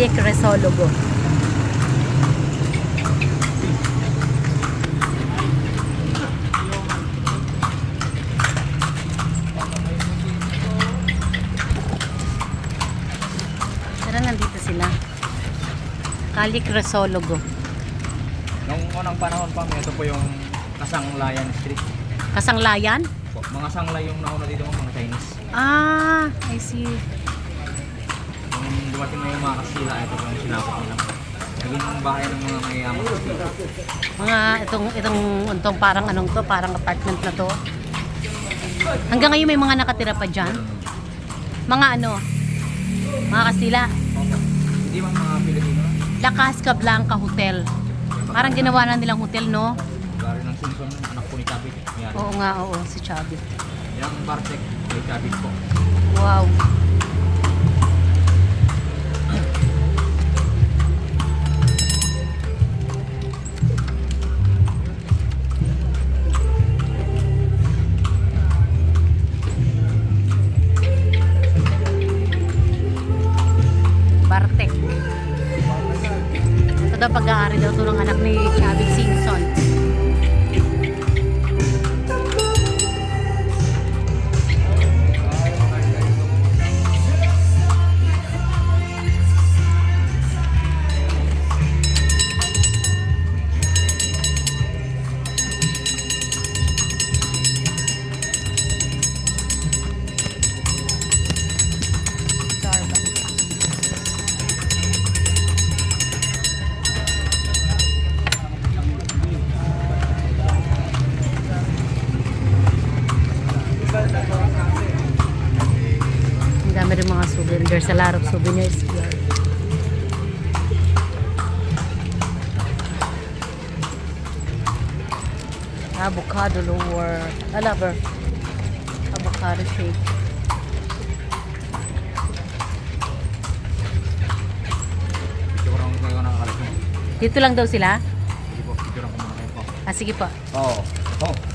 Calle Cresologo. Tara, nandito sila. Calle Cresologo. Nung unang panahon pa, ito po yung Kasanglayan Street. Kasanglayan? Po, mga sanglay yung nauna dito, mga Chinese. Ah, I see. Nung dumating na yung mga Kastila, ito po yung sinasok nila. Naging bahay ng mga mayayaman Kastila. Mga itong parang anong to, parang apartment na to. Hanggang ngayon may mga nakatira pa dyan. Mga ano, mga Kastila. Opo. Hindi bang mga Pilipino? La Casablanca Hotel. Parang ginawa na nilang hotel, no? Gari ng Simpson, anak po ni Chavit. Yan. Oo nga, oo, si Chavit. Yung Bartek, kay Chavit po. Wow. Bartek. Ito daw pag-aari daw ito ng anak ni Chavit Simpson. Ang dami rin mga souvenir. There's a lot of souvenirs here. Avocado lower. I love her. Avocado shake. Picture ko kayo nakakalas mo. Dito lang daw sila? Sige po, picture ko muna kayo po. Ah, sige po. Oo. Oh.